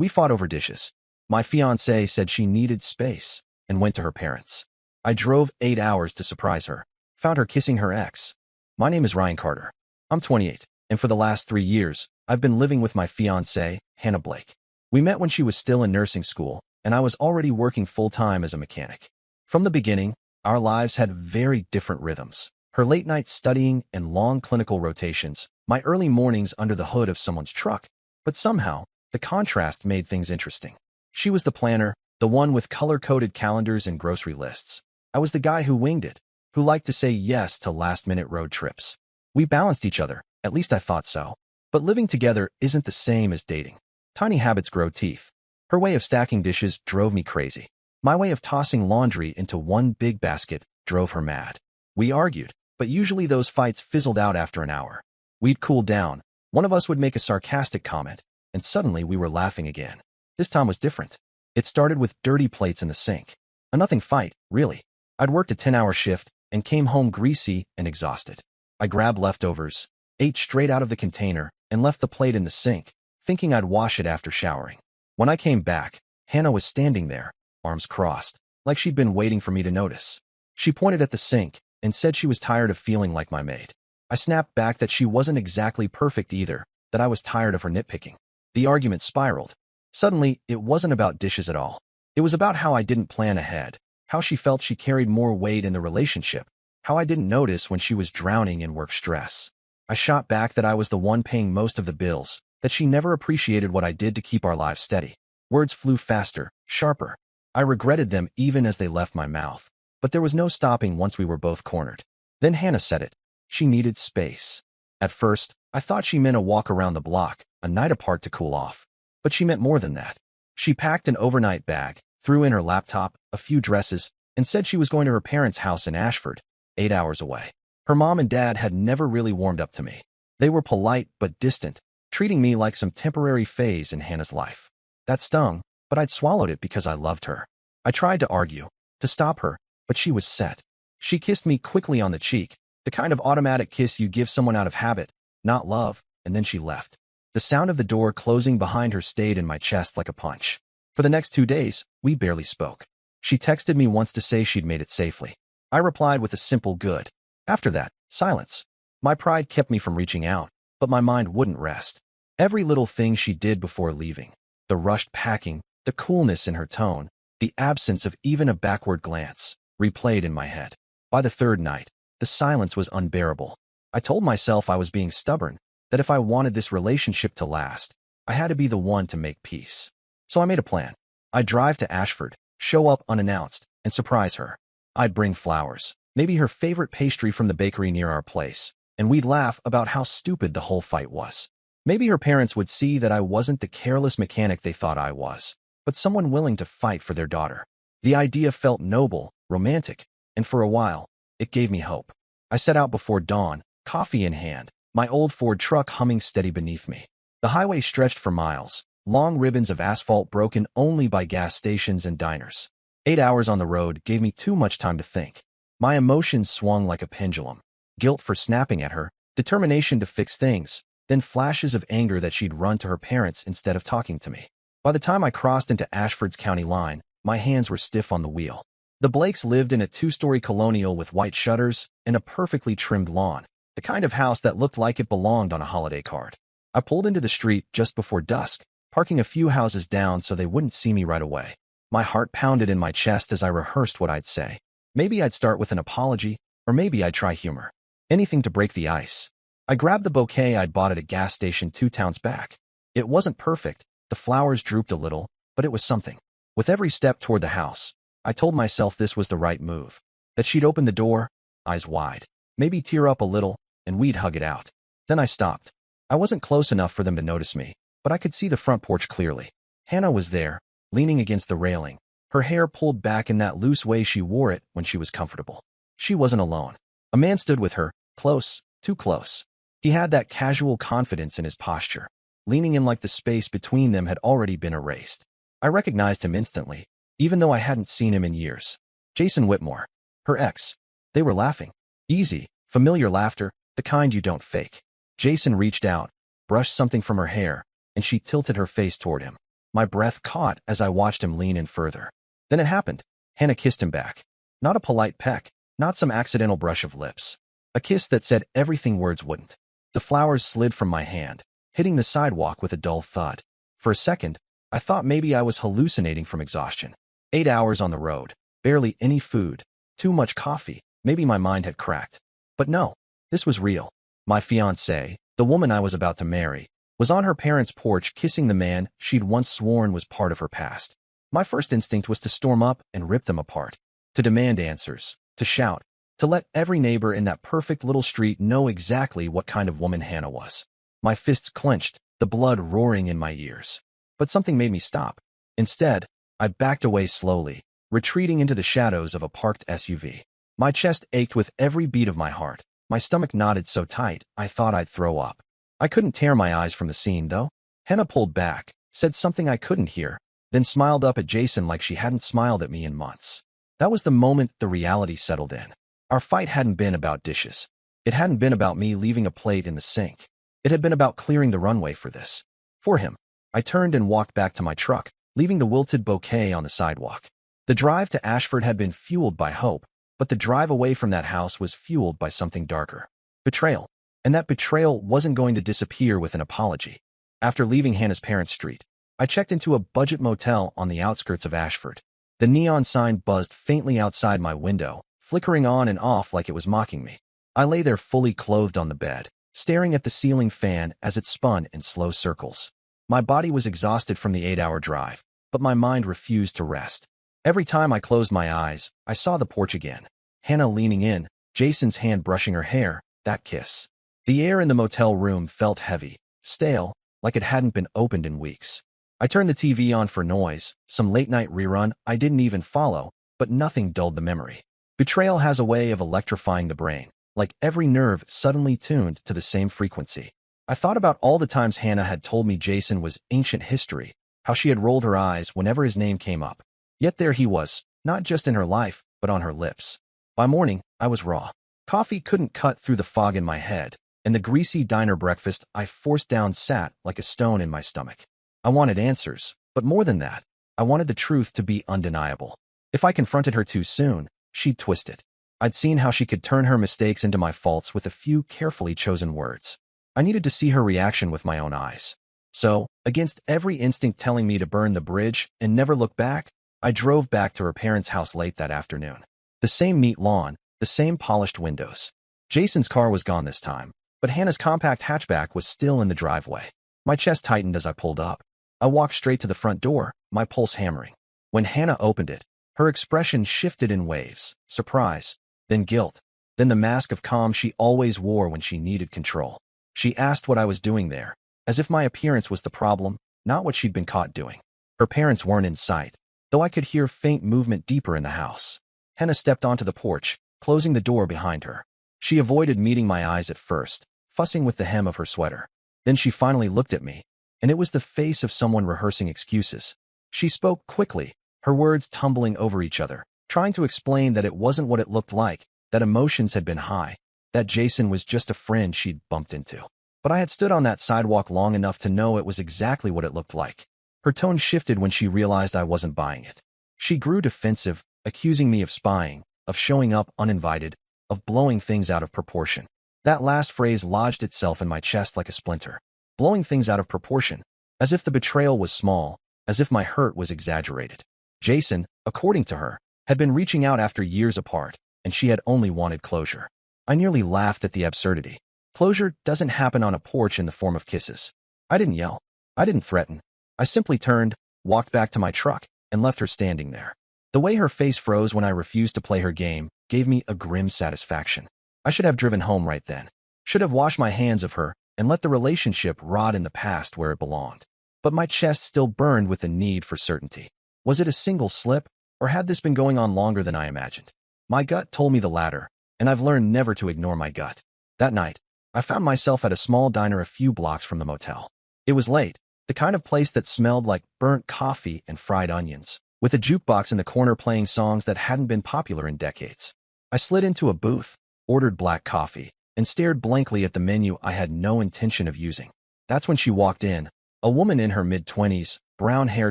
We fought over dishes. My fiancée said she needed space and went to her parents. I drove 8 hours to surprise her, found her kissing her ex. My name is Ryan Carter. I'm 28, and for the last 3 years, I've been living with my fiancée, Hannah Blake. We met when she was still in nursing school, and I was already working full-time as a mechanic. From the beginning, our lives had very different rhythms. Her late nights studying and long clinical rotations, my early mornings under the hood of someone's truck, but somehow, the contrast made things interesting. She was the planner, the one with color-coded calendars and grocery lists. I was the guy who winged it, who liked to say yes to last-minute road trips. We balanced each other, at least I thought so. But living together isn't the same as dating. Tiny habits grow teeth. Her way of stacking dishes drove me crazy. My way of tossing laundry into one big basket drove her mad. We argued, but usually those fights fizzled out after an hour. We'd cool down, one of us would make a sarcastic comment, and suddenly we were laughing again. This time was different. It started with dirty plates in the sink. A nothing fight, really. I'd worked a 10-hour shift and came home greasy and exhausted. I grabbed leftovers, ate straight out of the container, and left the plate in the sink, thinking I'd wash it after showering. When I came back, Hannah was standing there, arms crossed, like she'd been waiting for me to notice. She pointed at the sink and said she was tired of feeling like my maid. I snapped back that she wasn't exactly perfect either, that I was tired of her nitpicking. The argument spiraled. Suddenly, it wasn't about dishes at all. It was about how I didn't plan ahead, how she felt she carried more weight in the relationship, how I didn't notice when she was drowning in work stress. I shot back that I was the one paying most of the bills, that she never appreciated what I did to keep our lives steady. Words flew faster, sharper. I regretted them even as they left my mouth. But there was no stopping once we were both cornered. Then Hannah said it. She needed space. At first, I thought she meant a walk around the block, a night apart to cool off. But she meant more than that. She packed an overnight bag, threw in her laptop, a few dresses, and said she was going to her parents' house in Ashford, 8 hours away. Her mom and dad had never really warmed up to me. They were polite but distant, treating me like some temporary phase in Hannah's life. That stung, but I'd swallowed it because I loved her. I tried to argue, to stop her, but she was set. She kissed me quickly on the cheek, the kind of automatic kiss you give someone out of habit, not love, and then she left. The sound of the door closing behind her stayed in my chest like a punch. For the next 2 days, we barely spoke. She texted me once to say she'd made it safely. I replied with a simple good. After that, silence. My pride kept me from reaching out, but my mind wouldn't rest. Every little thing she did before leaving, the rushed packing, the coolness in her tone, the absence of even a backward glance, replayed in my head. By the third night, the silence was unbearable. I told myself I was being stubborn, that if I wanted this relationship to last, I had to be the one to make peace. So I made a plan. I'd drive to Ashford, show up unannounced, and surprise her. I'd bring flowers, maybe her favorite pastry from the bakery near our place, and we'd laugh about how stupid the whole fight was. Maybe her parents would see that I wasn't the careless mechanic they thought I was, but someone willing to fight for their daughter. The idea felt noble, romantic, and for a while, it gave me hope. I set out before dawn, coffee in hand, my old Ford truck humming steady beneath me. The highway stretched for miles, long ribbons of asphalt broken only by gas stations and diners. 8 hours on the road gave me too much time to think. My emotions swung like a pendulum. Guilt for snapping at her, determination to fix things, then flashes of anger that she'd run to her parents instead of talking to me. By the time I crossed into Ashford's county line, my hands were stiff on the wheel. The Blakes lived in a 2-story colonial with white shutters and a perfectly trimmed lawn, the kind of house that looked like it belonged on a holiday card. I pulled into the street just before dusk, parking a few houses down so they wouldn't see me right away. My heart pounded in my chest as I rehearsed what I'd say. Maybe I'd start with an apology, or maybe I'd try humor. Anything to break the ice. I grabbed the bouquet I'd bought at a gas station 2 towns back. It wasn't perfect, the flowers drooped a little, but it was something. With every step toward the house, I told myself this was the right move. That she'd open the door, eyes wide, maybe tear up a little, and we'd hug it out. Then I stopped. I wasn't close enough for them to notice me, but I could see the front porch clearly. Hannah was there, leaning against the railing, her hair pulled back in that loose way she wore it when she was comfortable. She wasn't alone. A man stood with her, close, too close. He had that casual confidence in his posture, leaning in like the space between them had already been erased. I recognized him instantly, even though I hadn't seen him in years. Jason Whitmore, her ex. They were laughing. Easy, familiar laughter, the kind you don't fake. Jason reached out, brushed something from her hair, and she tilted her face toward him. My breath caught as I watched him lean in further. Then it happened. Hannah kissed him back. Not a polite peck, not some accidental brush of lips. A kiss that said everything words wouldn't. The flowers slid from my hand, hitting the sidewalk with a dull thud. For a second, I thought maybe I was hallucinating from exhaustion. 8 hours on the road, barely any food, too much coffee, maybe my mind had cracked. But no, this was real. My fiancée, the woman I was about to marry, was on her parents' porch kissing the man she'd once sworn was part of her past. My first instinct was to storm up and rip them apart, to demand answers, to shout, to let every neighbor in that perfect little street know exactly what kind of woman Hannah was. My fists clenched, the blood roaring in my ears. But something made me stop. Instead, I backed away slowly, retreating into the shadows of a parked SUV. My chest ached with every beat of my heart. My stomach knotted so tight, I thought I'd throw up. I couldn't tear my eyes from the scene, though. Hannah pulled back, said something I couldn't hear, then smiled up at Jason like she hadn't smiled at me in months. That was the moment the reality settled in. Our fight hadn't been about dishes. It hadn't been about me leaving a plate in the sink. It had been about clearing the runway for this. For him. I turned and walked back to my truck, leaving the wilted bouquet on the sidewalk. The drive to Ashford had been fueled by hope, but the drive away from that house was fueled by something darker. Betrayal. And that betrayal wasn't going to disappear with an apology. After leaving Hannah's parents' street, I checked into a budget motel on the outskirts of Ashford. The neon sign buzzed faintly outside my window, flickering on and off like it was mocking me. I lay there fully clothed on the bed, staring at the ceiling fan as it spun in slow circles. My body was exhausted from the 8-hour drive, but my mind refused to rest. Every time I closed my eyes, I saw the porch again. Hannah leaning in, Jason's hand brushing her hair, that kiss. The air in the motel room felt heavy, stale, like it hadn't been opened in weeks. I turned the TV on for noise, some late-night rerun I didn't even follow, but nothing dulled the memory. Betrayal has a way of electrifying the brain, like every nerve suddenly tuned to the same frequency. I thought about all the times Hannah had told me Jason was ancient history, how she had rolled her eyes whenever his name came up. Yet there he was, not just in her life, but on her lips. By morning, I was raw. Coffee couldn't cut through the fog in my head, and the greasy diner breakfast I forced down sat like a stone in my stomach. I wanted answers, but more than that, I wanted the truth to be undeniable. If I confronted her too soon, she'd twist it. I'd seen how she could turn her mistakes into my faults with a few carefully chosen words. I needed to see her reaction with my own eyes. So, against every instinct telling me to burn the bridge and never look back, I drove back to her parents' house late that afternoon. The same neat lawn, the same polished windows. Jason's car was gone this time, but Hannah's compact hatchback was still in the driveway. My chest tightened as I pulled up. I walked straight to the front door, my pulse hammering. When Hannah opened it, her expression shifted in waves, surprise, then guilt, then the mask of calm she always wore when she needed control. She asked what I was doing there, as if my appearance was the problem, not what she'd been caught doing. Her parents weren't in sight, though I could hear faint movement deeper in the house. Hannah stepped onto the porch, closing the door behind her. She avoided meeting my eyes at first, fussing with the hem of her sweater. Then she finally looked at me, and it was the face of someone rehearsing excuses. She spoke quickly, her words tumbling over each other, trying to explain that it wasn't what it looked like, that emotions had been high, that Jason was just a friend she'd bumped into. But I had stood on that sidewalk long enough to know it was exactly what it looked like. Her tone shifted when she realized I wasn't buying it. She grew defensive, accusing me of spying, of showing up uninvited, of blowing things out of proportion. That last phrase lodged itself in my chest like a splinter. Blowing things out of proportion, as if the betrayal was small, as if my hurt was exaggerated. Jason, according to her, had been reaching out after years apart, and she had only wanted closure. I nearly laughed at the absurdity. Closure doesn't happen on a porch in the form of kisses. I didn't yell. I didn't threaten. I simply turned, walked back to my truck, and left her standing there. The way her face froze when I refused to play her game gave me a grim satisfaction. I should have driven home right then. Should have washed my hands of her and let the relationship rot in the past where it belonged. But my chest still burned with the need for certainty. Was it a single slip, or had this been going on longer than I imagined? My gut told me the latter, and I've learned never to ignore my gut. That night, I found myself at a small diner a few blocks from the motel. It was late, the kind of place that smelled like burnt coffee and fried onions, with a jukebox in the corner playing songs that hadn't been popular in decades. I slid into a booth, ordered black coffee, and stared blankly at the menu I had no intention of using. That's when she walked in, a woman in her mid-20s, brown hair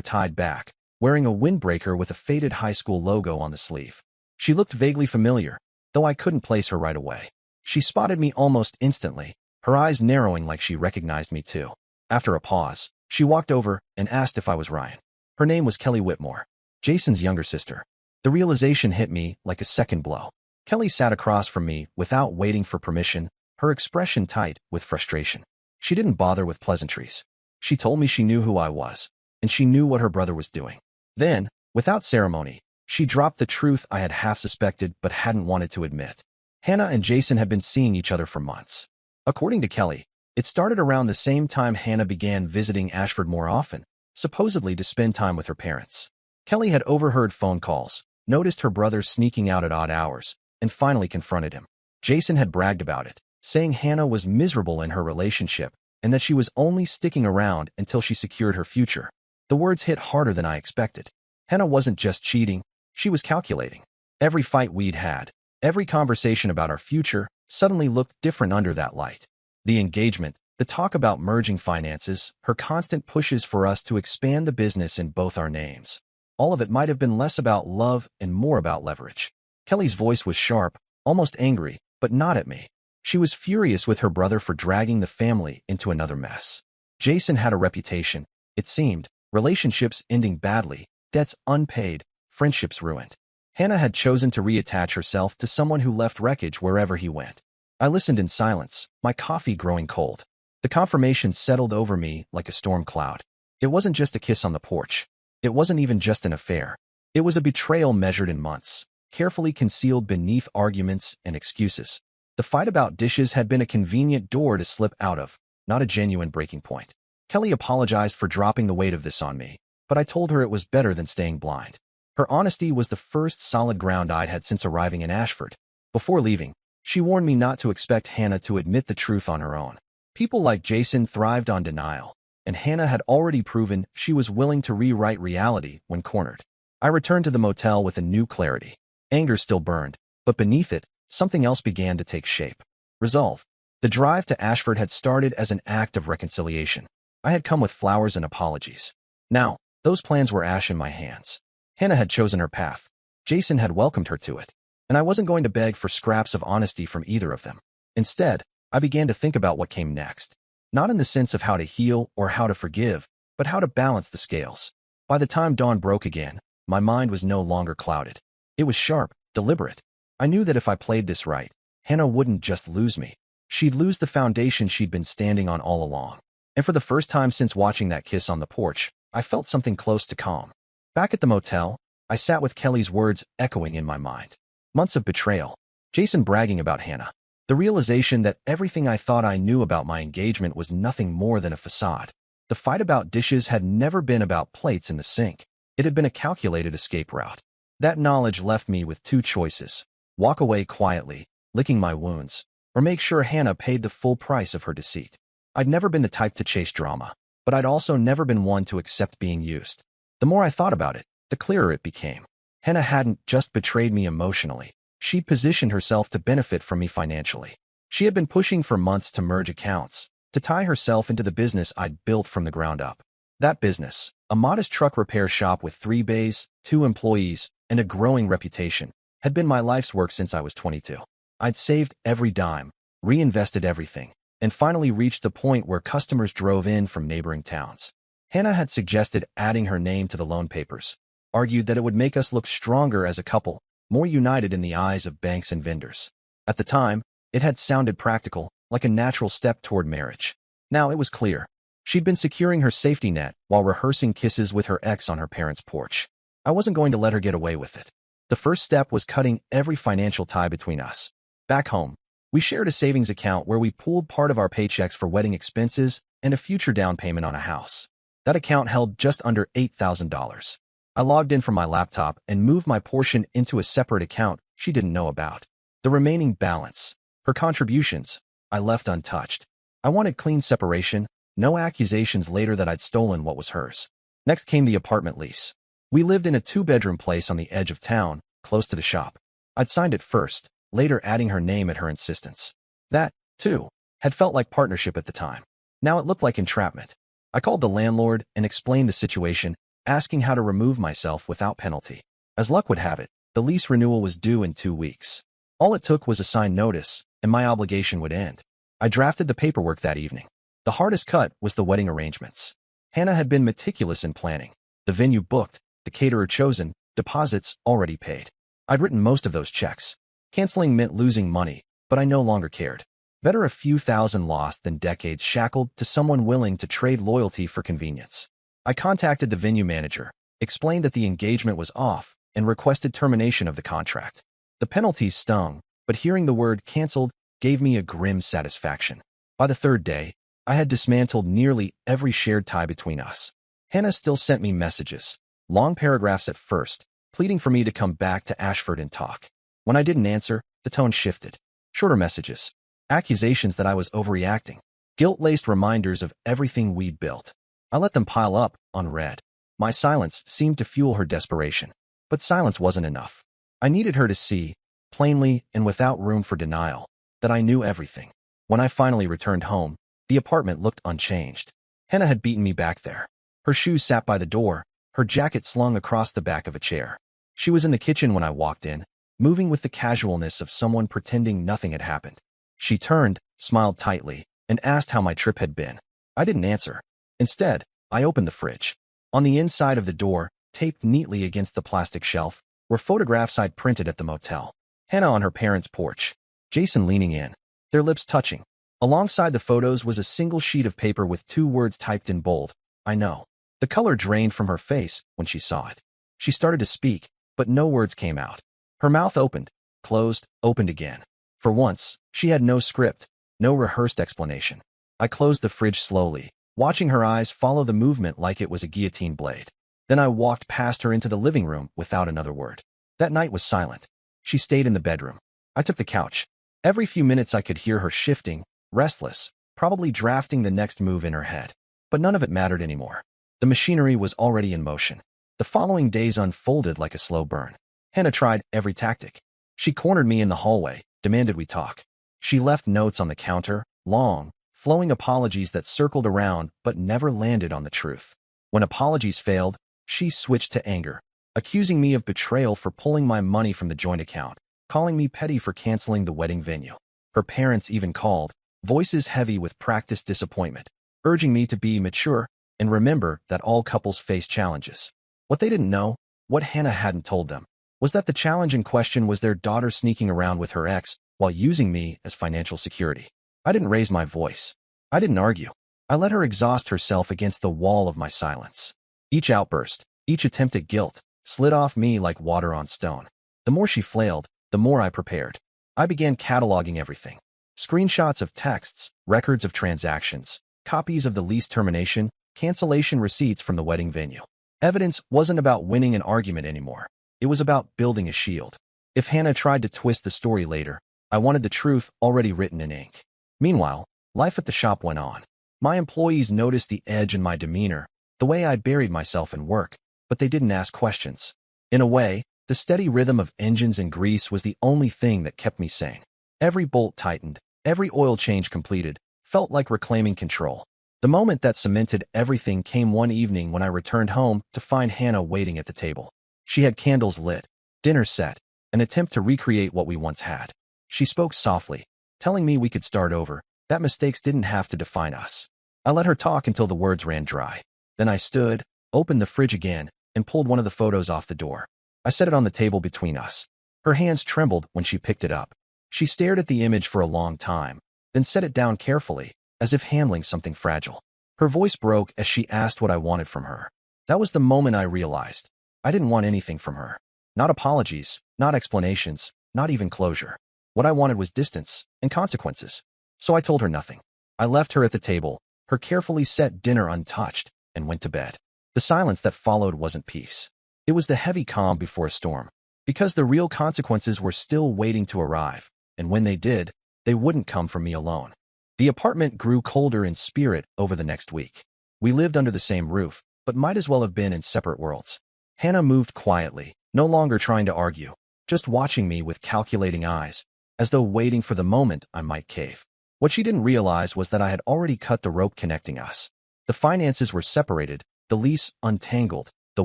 tied back, wearing a windbreaker with a faded high school logo on the sleeve. She looked vaguely familiar, though I couldn't place her right away. She spotted me almost instantly, her eyes narrowing like she recognized me too. After a pause, she walked over and asked if I was Ryan. Her name was Kelly Whitmore, Jason's younger sister. The realization hit me like a second blow. Kelly sat across from me without waiting for permission, her expression tight with frustration. She didn't bother with pleasantries. She told me she knew who I was, and she knew what her brother was doing. Then, without ceremony, she dropped the truth I had half suspected but hadn't wanted to admit. Hannah and Jason had been seeing each other for months. According to Kelly, it started around the same time Hannah began visiting Ashford more often, supposedly to spend time with her parents. Kelly had overheard phone calls, noticed her brother sneaking out at odd hours, and finally confronted him. Jason had bragged about it, saying Hannah was miserable in her relationship and that she was only sticking around until she secured her future. The words hit harder than I expected. Hannah wasn't just cheating, she was calculating. Every fight we'd had, every conversation about our future, suddenly looked different under that light. The engagement, the talk about merging finances, her constant pushes for us to expand the business in both our names. All of it might have been less about love and more about leverage. Kelly's voice was sharp, almost angry, but not at me. She was furious with her brother for dragging the family into another mess. Jason had a reputation, it seemed, relationships ending badly, debts unpaid, friendships ruined. Hannah had chosen to reattach herself to someone who left wreckage wherever he went. I listened in silence, my coffee growing cold. The confirmation settled over me like a storm cloud. It wasn't just a kiss on the porch. It wasn't even just an affair. It was a betrayal measured in months, carefully concealed beneath arguments and excuses. The fight about dishes had been a convenient door to slip out of, not a genuine breaking point. Kelly apologized for dropping the weight of this on me, but I told her it was better than staying blind. Her honesty was the first solid ground I'd had since arriving in Ashford. Before leaving, she warned me not to expect Hannah to admit the truth on her own. People like Jason thrived on denial, and Hannah had already proven she was willing to rewrite reality when cornered. I returned to the motel with a new clarity. Anger still burned, but beneath it, something else began to take shape. Resolve. The drive to Ashford had started as an act of reconciliation. I had come with flowers and apologies. Now, those plans were ash in my hands. Hannah had chosen her path. Jason had welcomed her to it, and I wasn't going to beg for scraps of honesty from either of them. Instead, I began to think about what came next. Not in the sense of how to heal or how to forgive, but how to balance the scales. By the time dawn broke again, my mind was no longer clouded. It was sharp, deliberate. I knew that if I played this right, Hannah wouldn't just lose me. She'd lose the foundation she'd been standing on all along. And for the first time since watching that kiss on the porch, I felt something close to calm. Back at the motel, I sat with Kelly's words echoing in my mind. Months of betrayal. Jason bragging about Hannah. The realization that everything I thought I knew about my engagement was nothing more than a facade. The fight about dishes had never been about plates in the sink. It had been a calculated escape route. That knowledge left me with two choices. Walk away quietly, licking my wounds, or make sure Hannah paid the full price of her deceit. I'd never been the type to chase drama, but I'd also never been one to accept being used. The more I thought about it, the clearer it became. Hannah hadn't just betrayed me emotionally. She'd positioned herself to benefit from me financially. She had been pushing for months to merge accounts, to tie herself into the business I'd built from the ground up. That business, a modest truck repair shop with 3 bays, 2 employees, and a growing reputation, had been my life's work since I was 22. I'd saved every dime, reinvested everything, and finally reached the point where customers drove in from neighboring towns. Hannah had suggested adding her name to the loan papers, argued that it would make us look stronger as a couple, more united in the eyes of banks and vendors. At the time, it had sounded practical, like a natural step toward marriage. Now it was clear. She'd been securing her safety net while rehearsing kisses with her ex on her parents' porch. I wasn't going to let her get away with it. The first step was cutting every financial tie between us. Back home, we shared a savings account where we pooled part of our paychecks for wedding expenses and a future down payment on a house. That account held just under $8,000. I logged in from my laptop and moved my portion into a separate account she didn't know about. The remaining balance, her contributions, I left untouched. I wanted clean separation, no accusations later that I'd stolen what was hers. Next came the apartment lease. We lived in a 2-bedroom place on the edge of town, close to the shop. I'd signed it first, later adding her name at her insistence. That, too, had felt like partnership at the time. Now it looked like entrapment. I called the landlord and explained the situation, asking how to remove myself without penalty. As luck would have it, the lease renewal was due in 2 weeks. All it took was a signed notice, and my obligation would end. I drafted the paperwork that evening. The hardest cut was the wedding arrangements. Hannah had been meticulous in planning. The venue booked, the caterer chosen, deposits already paid. I'd written most of those checks. Canceling meant losing money, but I no longer cared. Better a few thousand lost than decades shackled to someone willing to trade loyalty for convenience. I contacted the venue manager, explained that the engagement was off, and requested termination of the contract. The penalties stung, but hearing the word canceled gave me a grim satisfaction. By the third day, I had dismantled nearly every shared tie between us. Hannah still sent me messages, long paragraphs at first, pleading for me to come back to Ashford and talk. When I didn't answer, the tone shifted. Shorter messages, accusations that I was overreacting, guilt-laced reminders of everything we'd built. I let them pile up, unread. My silence seemed to fuel her desperation. But silence wasn't enough. I needed her to see, plainly and without room for denial, that I knew everything. When I finally returned home, the apartment looked unchanged. Hannah had beaten me back there. Her shoes sat by the door, her jacket slung across the back of a chair. She was in the kitchen when I walked in, moving with the casualness of someone pretending nothing had happened. She turned, smiled tightly, and asked how my trip had been. I didn't answer. Instead, I opened the fridge. On the inside of the door, taped neatly against the plastic shelf, were photographs I'd printed at the motel. Hannah on her parents' porch, Jason leaning in, their lips touching. Alongside the photos was a single sheet of paper with 2 words typed in bold, "I know." The color drained from her face when she saw it. She started to speak, but no words came out. Her mouth opened, closed, opened again. For once, she had no script, no rehearsed explanation. I closed the fridge slowly, watching her eyes follow the movement like it was a guillotine blade. Then I walked past her into the living room without another word. That night was silent. She stayed in the bedroom. I took the couch. Every few minutes I could hear her shifting, restless, probably drafting the next move in her head. But none of it mattered anymore. The machinery was already in motion. The following days unfolded like a slow burn. Hannah tried every tactic. She cornered me in the hallway, demanded we talk. She left notes on the counter, long, flowing apologies that circled around but never landed on the truth. When apologies failed, she switched to anger, accusing me of betrayal for pulling my money from the joint account, calling me petty for canceling the wedding venue. Her parents even called, voices heavy with practiced disappointment, urging me to be mature and remember that all couples face challenges. What they didn't know, what Hannah hadn't told them, was that the challenge in question was their daughter sneaking around with her ex while using me as financial security. I didn't raise my voice. I didn't argue. I let her exhaust herself against the wall of my silence. Each outburst, each attempt at guilt, slid off me like water on stone. The more she flailed, the more I prepared. I began cataloging everything. Screenshots of texts, records of transactions, copies of the lease termination, cancellation receipts from the wedding venue. Evidence wasn't about winning an argument anymore. It was about building a shield. If Hannah tried to twist the story later, I wanted the truth already written in ink. Meanwhile, life at the shop went on. My employees noticed the edge in my demeanor, the way I buried myself in work, but they didn't ask questions. In a way, the steady rhythm of engines and grease was the only thing that kept me sane. Every bolt tightened, every oil change completed, felt like reclaiming control. The moment that cemented everything came one evening when I returned home to find Hannah waiting at the table. She had candles lit, dinner set, an attempt to recreate what we once had. She spoke softly, telling me we could start over, that mistakes didn't have to define us. I let her talk until the words ran dry. Then I stood, opened the fridge again, and pulled one of the photos off the door. I set it on the table between us. Her hands trembled when she picked it up. She stared at the image for a long time, then set it down carefully, as if handling something fragile. Her voice broke as she asked what I wanted from her. That was the moment I realized. I didn't want anything from her. Not apologies, not explanations, not even closure. What I wanted was distance and consequences. So I told her nothing. I left her at the table, her carefully set dinner untouched, and went to bed. The silence that followed wasn't peace. It was the heavy calm before a storm, because the real consequences were still waiting to arrive, and when they did, they wouldn't come from me alone. The apartment grew colder in spirit over the next week. We lived under the same roof, but might as well have been in separate worlds. Hannah moved quietly, no longer trying to argue, just watching me with calculating eyes, as though waiting for the moment I might cave. What she didn't realize was that I had already cut the rope connecting us. The finances were separated, the lease untangled, the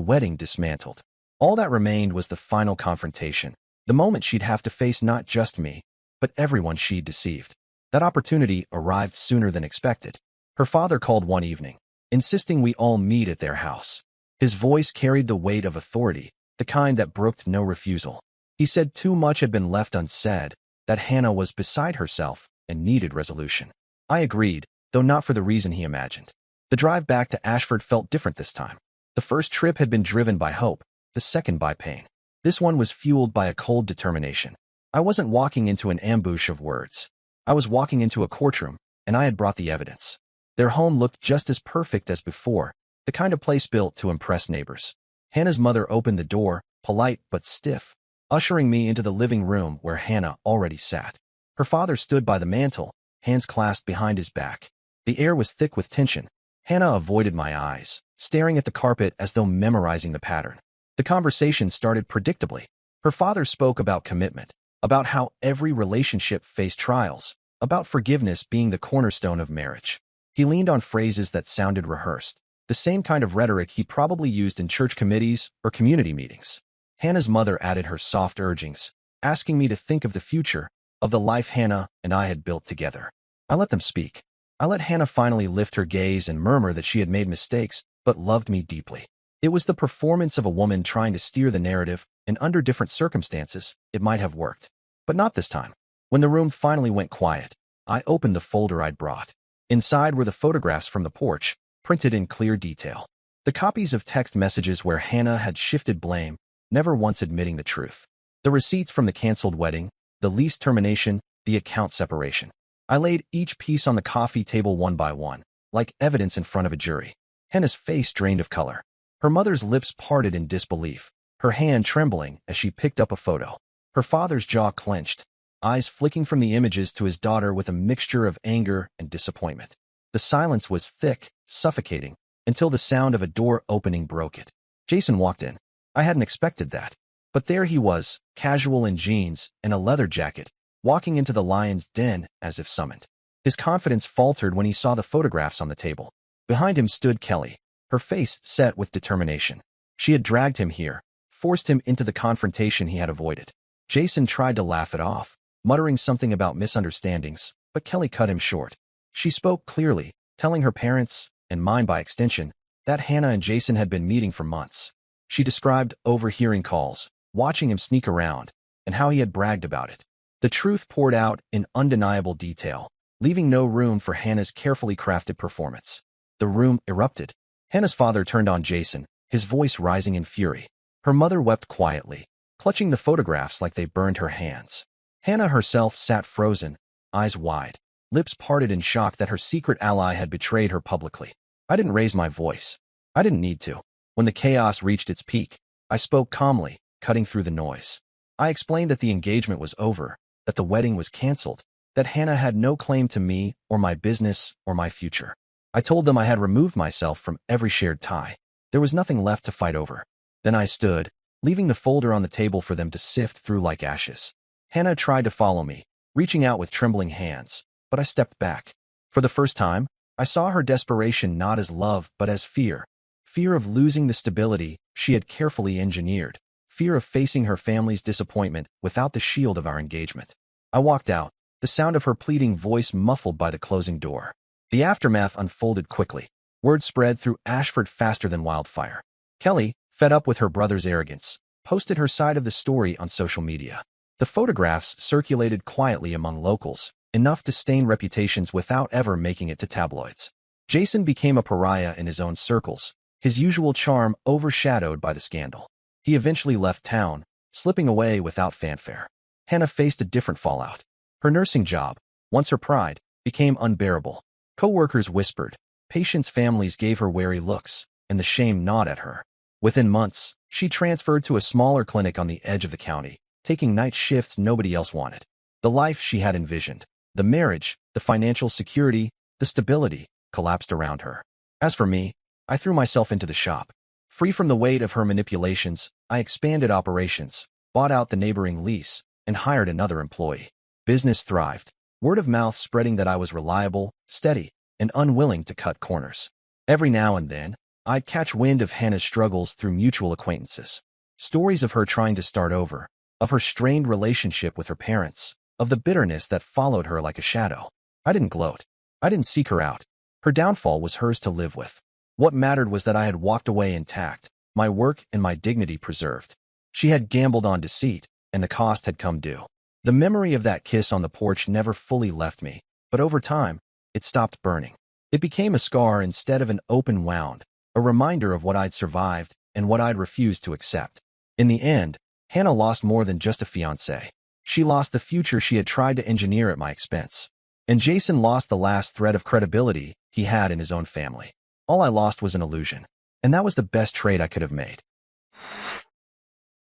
wedding dismantled. All that remained was the final confrontation, the moment she'd have to face not just me, but everyone she'd deceived. That opportunity arrived sooner than expected. Her father called one evening, insisting we all meet at their house. His voice carried the weight of authority, the kind that brooked no refusal. He said too much had been left unsaid, that Hannah was beside herself and needed resolution. I agreed, though not for the reason he imagined. The drive back to Ashford felt different this time. The first trip had been driven by hope, the second by pain. This one was fueled by a cold determination. I wasn't walking into an ambush of words. I was walking into a courtroom, and I had brought the evidence. Their home looked just as perfect as before, the kind of place built to impress neighbors. Hannah's mother opened the door, polite but stiff, ushering me into the living room where Hannah already sat. Her father stood by the mantel, hands clasped behind his back. The air was thick with tension. Hannah avoided my eyes, staring at the carpet as though memorizing the pattern. The conversation started predictably. Her father spoke about commitment, about how every relationship faced trials, about forgiveness being the cornerstone of marriage. He leaned on phrases that sounded rehearsed, the same kind of rhetoric he probably used in church committees or community meetings. Hannah's mother added her soft urgings, asking me to think of the future, of the life Hannah and I had built together. I let them speak. I let Hannah finally lift her gaze and murmur that she had made mistakes, but loved me deeply. It was the performance of a woman trying to steer the narrative, and under different circumstances, it might have worked. But not this time. When the room finally went quiet, I opened the folder I'd brought. Inside were the photographs from the porch, printed in clear detail. The copies of text messages where Hannah had shifted blame, never once admitting the truth. The receipts from the canceled wedding, the lease termination, the account separation. I laid each piece on the coffee table one by one, like evidence in front of a jury. Hannah's face drained of color. Her mother's lips parted in disbelief, her hand trembling as she picked up a photo. Her father's jaw clenched, eyes flicking from the images to his daughter with a mixture of anger and disappointment. The silence was thick, suffocating, until the sound of a door opening broke it. Jason walked in. I hadn't expected that. But there he was, casual in jeans and a leather jacket, walking into the lion's den as if summoned. His confidence faltered when he saw the photographs on the table. Behind him stood Kelly, her face set with determination. She had dragged him here, forced him into the confrontation he had avoided. Jason tried to laugh it off, muttering something about misunderstandings, but Kelly cut him short. She spoke clearly, telling her parents, and mine by extension, that Hannah and Jason had been meeting for months. She described overhearing calls, watching him sneak around, and how he had bragged about it. The truth poured out in undeniable detail, leaving no room for Hannah's carefully crafted performance. The room erupted. Hannah's father turned on Jason, his voice rising in fury. Her mother wept quietly, clutching the photographs like they burned her hands. Hannah herself sat frozen, eyes wide, lips parted in shock that her secret ally had betrayed her publicly. I didn't raise my voice. I didn't need to. When the chaos reached its peak, I spoke calmly, cutting through the noise. I explained that the engagement was over, that the wedding was canceled, that Hannah had no claim to me or my business or my future. I told them I had removed myself from every shared tie. There was nothing left to fight over. Then I stood, leaving the folder on the table for them to sift through like ashes. Hannah tried to follow me, reaching out with trembling hands, but I stepped back. For the first time, I saw her desperation not as love but as fear. Fear of losing the stability she had carefully engineered. Fear of facing her family's disappointment without the shield of our engagement. I walked out, the sound of her pleading voice muffled by the closing door. The aftermath unfolded quickly. Word spread through Ashford faster than wildfire. Kelly, fed up with her brother's arrogance, posted her side of the story on social media. The photographs circulated quietly among locals, enough to stain reputations without ever making it to tabloids. Jason became a pariah in his own circles, his usual charm overshadowed by the scandal. He eventually left town, slipping away without fanfare. Hannah faced a different fallout. Her nursing job, once her pride, became unbearable. Co-workers whispered, patients' families gave her wary looks, and the shame gnawed at her. Within months, she transferred to a smaller clinic on the edge of the county, taking night shifts nobody else wanted. The life she had envisioned, the marriage, the financial security, the stability, collapsed around her. As for me, I threw myself into the shop. Free from the weight of her manipulations, I expanded operations, bought out the neighboring lease, and hired another employee. Business thrived, word of mouth spreading that I was reliable, steady, and unwilling to cut corners. Every now and then, I'd catch wind of Hannah's struggles through mutual acquaintances. Stories of her trying to start over, of her strained relationship with her parents, of the bitterness that followed her like a shadow. I didn't gloat. I didn't seek her out. Her downfall was hers to live with. What mattered was that I had walked away intact, my work and my dignity preserved. She had gambled on deceit, and the cost had come due. The memory of that kiss on the porch never fully left me, but over time, it stopped burning. It became a scar instead of an open wound, a reminder of what I'd survived and what I'd refused to accept. In the end, Hannah lost more than just a fiancé. She lost the future she had tried to engineer at my expense. And Jason lost the last thread of credibility he had in his own family. All I lost was an illusion, and that was the best trade I could have made.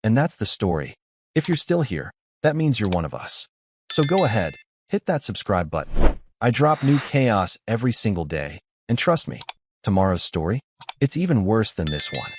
And that's the story. If you're still here, that means you're one of us. So go ahead, hit that subscribe button. I drop new chaos every single day, and trust me, tomorrow's story, it's even worse than this one.